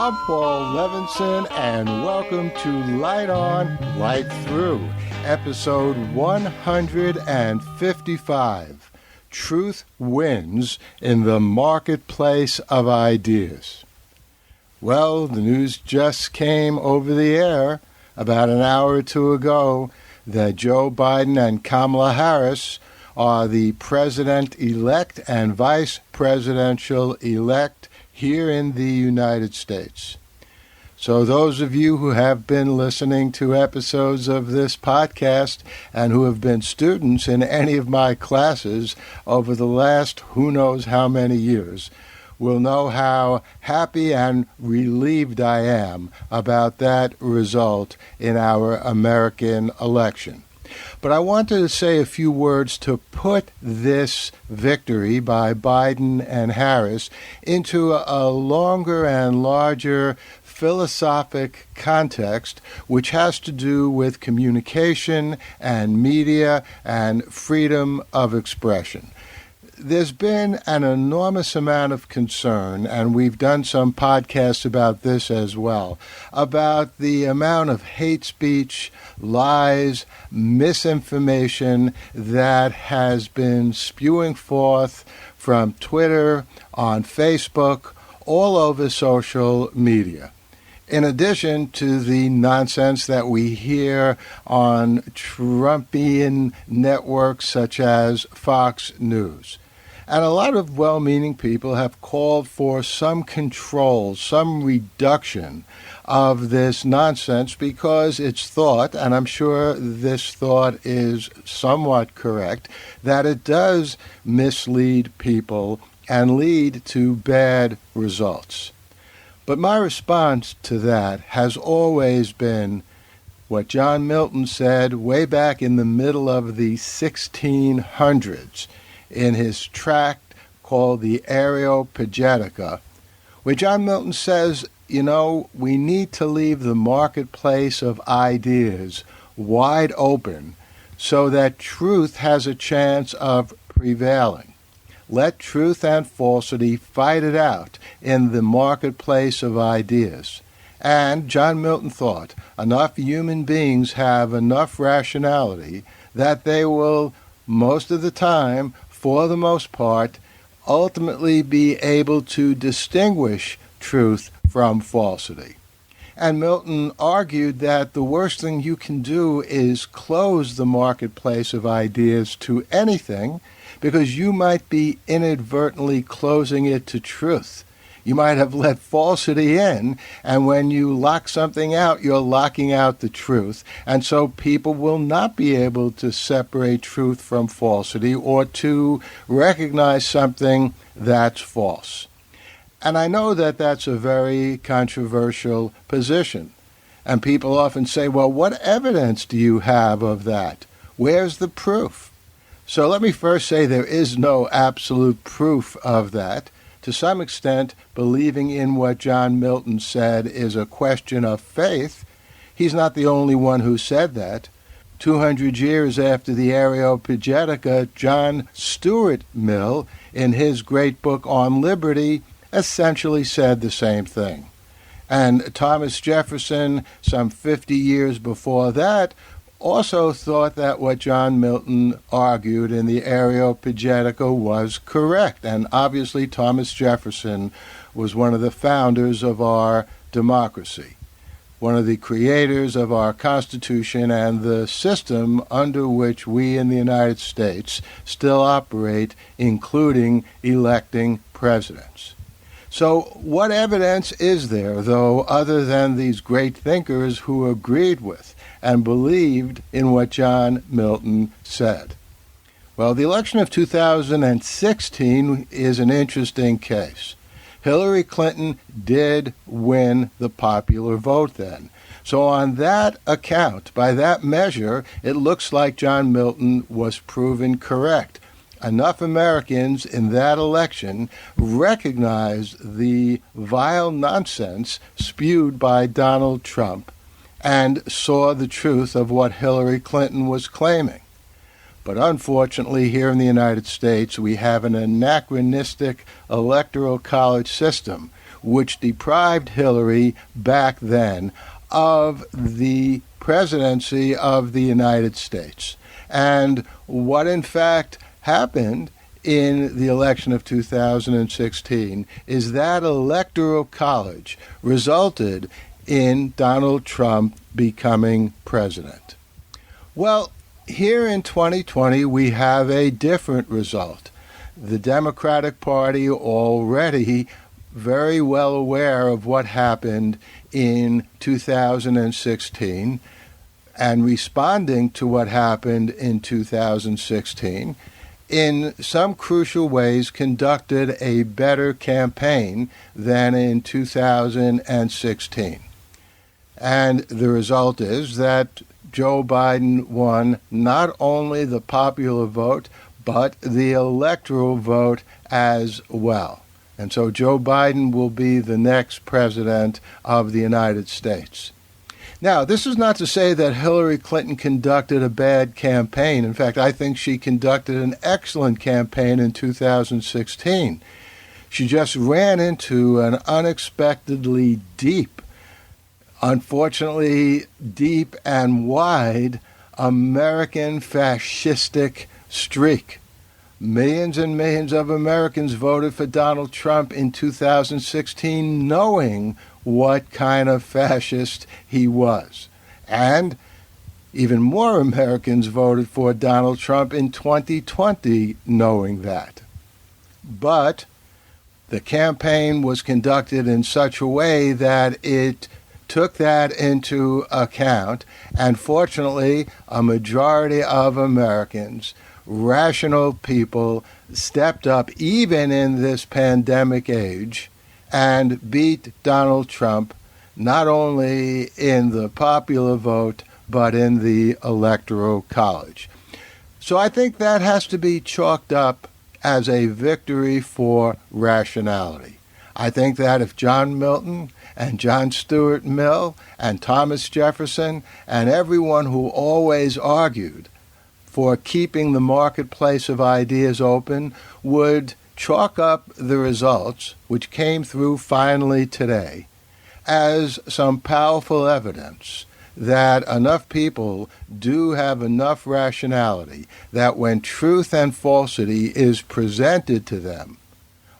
I'm Paul Levinson, and welcome to Light On, Light Through, episode 155. Truth Wins in the Marketplace of Ideas. Well, the news just came over the air about an hour or two ago that Joe Biden and Kamala Harris are the president-elect and vice presidential-elect here in the United States. So those of you who have been listening to episodes of this podcast and who have been students in any of my classes over the last who knows how many years will know how happy and relieved I am about that result in our American election. But I wanted to say a few words to put this victory by Biden and Harris into a longer and larger philosophic context, which has to do with communication and media and freedom of expression. There's been an enormous amount of concern, and we've done some podcasts about this as well, about the amount of hate speech, lies, misinformation that has been spewing forth from Twitter, on Facebook, all over social media. In addition to the nonsense that we hear on Trumpian networks such as Fox News. And a lot of well-meaning people have called for some control, some reduction of this nonsense because it's thought, and I'm sure this thought is somewhat correct, that it does mislead people and lead to bad results. But my response to that has always been what John Milton said way back in the middle of the 1600s in his tract called the Areopagitica, where John Milton says, we need to leave the marketplace of ideas wide open so that truth has a chance of prevailing. Let truth and falsity fight it out in the marketplace of ideas. And John Milton thought enough human beings have enough rationality that they will, most of the time, for the most part, ultimately be able to distinguish truth from falsity. And Milton argued that the worst thing you can do is close the marketplace of ideas to anything, because you might be inadvertently closing it to truth. You might have let falsity in, and when you lock something out, you're locking out the truth. And so people will not be able to separate truth from falsity or to recognize something that's false. And I know that that's a very controversial position. And people often say, well, what evidence do you have of that? Where's the proof? So let me first say there is no absolute proof of that. To some extent, believing in what John Milton said is a question of faith. He's not the only one who said that. 200 years after the Areopagitica, John Stuart Mill, in his great book on liberty, essentially said the same thing. And Thomas Jefferson, some 50 years before that, also thought that what John Milton argued in the Areopagitica was correct. And obviously Thomas Jefferson was one of the founders of our democracy, one of the creators of our Constitution and the system under which we in the United States still operate, including electing presidents. So what evidence is there, though, other than these great thinkers who agreed with and believed in what John Milton said? Well, the election of 2016 is an interesting case. Hillary Clinton did win the popular vote then. So on that account, by that measure, it looks like John Milton was proven correct. Enough Americans in that election recognized the vile nonsense spewed by Donald Trump and saw the truth of what Hillary Clinton was claiming. But unfortunately, here in the United States, we have an anachronistic electoral college system which deprived Hillary back then of the presidency of the United States. And what in fact happened in the election of 2016 is that Electoral College resulted in Donald Trump becoming president. Well, here in 2020, we have a different result. The Democratic Party, already very well aware of what happened in 2016 and responding to what happened in 2016, in some crucial ways conducted a better campaign than in 2016. And the result is that Joe Biden won not only the popular vote, but the electoral vote as well. And so Joe Biden will be the next president of the United States. Now, this is not to say that Hillary Clinton conducted a bad campaign. In fact, I think she conducted an excellent campaign in 2016. She just ran into an unexpectedly deep, unfortunately deep and wide, American fascistic streak. Millions and millions of Americans voted for Donald Trump in 2016 knowing what kind of fascist he was. And even more Americans voted for Donald Trump in 2020 knowing that. But the campaign was conducted in such a way that it took that into account, and fortunately, a majority of Americans, rational people, stepped up even in this pandemic age and beat Donald Trump not only in the popular vote but in the Electoral College. So I think that has to be chalked up as a victory for rationality. I think that if John Milton and John Stuart Mill and Thomas Jefferson and everyone who always argued for keeping the marketplace of ideas open would chalk up the results, which came through finally today, as some powerful evidence that enough people do have enough rationality that when truth and falsity is presented to them,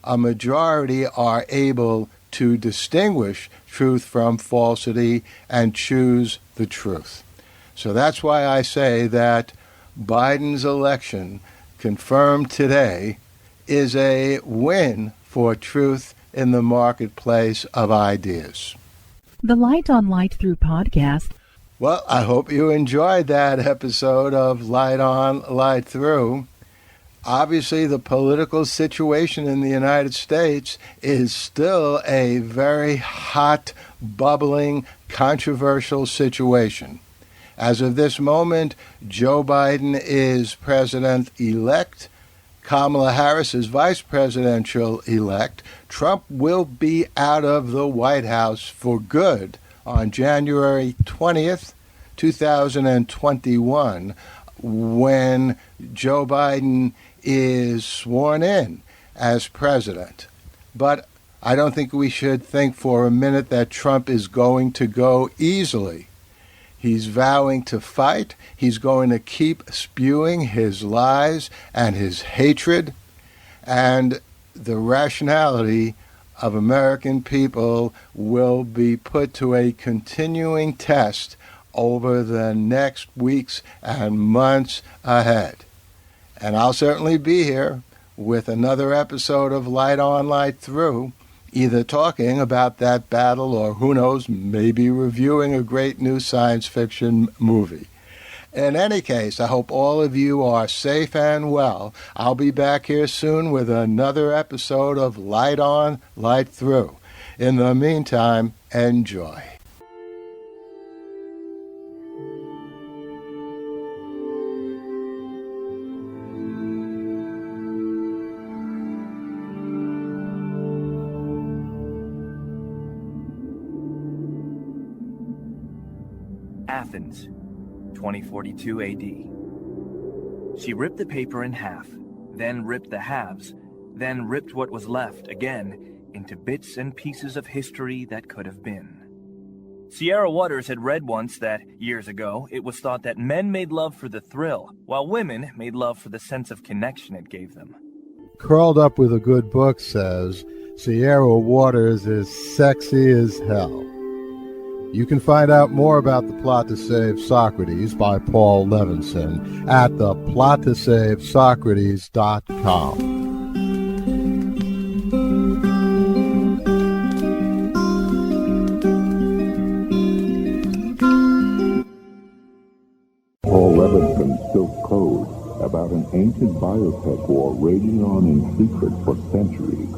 a majority are able to distinguish truth from falsity and choose the truth. So that's why I say that Biden's election, confirmed today, is a win for truth in the marketplace of ideas. The Light on Light Through podcast. Well, I hope you enjoyed that episode of Light On, Light Through. Obviously, the political situation in the United States is still a very hot, bubbling, controversial situation. As of this moment, Joe Biden is president-elect. Kamala Harris is vice presidential-elect. Trump will be out of the White House for good on January 20th, 2021, when Joe Biden is sworn in as president. But I don't think we should think for a minute that Trump is going to go easily. He's vowing to fight. He's going to keep spewing his lies and his hatred. And the rationality of American people will be put to a continuing test over the next weeks and months ahead. And I'll certainly be here with another episode of Light On, Light Through, either talking about that battle or, who knows, maybe reviewing a great new science fiction movie. In any case, I hope all of you are safe and well. I'll be back here soon with another episode of Light On, Light Through. In the meantime, enjoy. Athens, 2042 AD. She ripped the paper in half, then ripped the halves, then ripped what was left again, into bits and pieces of history that could have been. Sierra Waters had read once that, years ago, it was thought that men made love for the thrill, while women made love for the sense of connection it gave them. Curled Up with a Good Book says, Sierra Waters is sexy as hell. You can find out more about The Plot to Save Socrates by Paul Levinson at theplot2savesocrates.com. Paul Levinson spilled code about an ancient biotech war raging on in secret for centuries.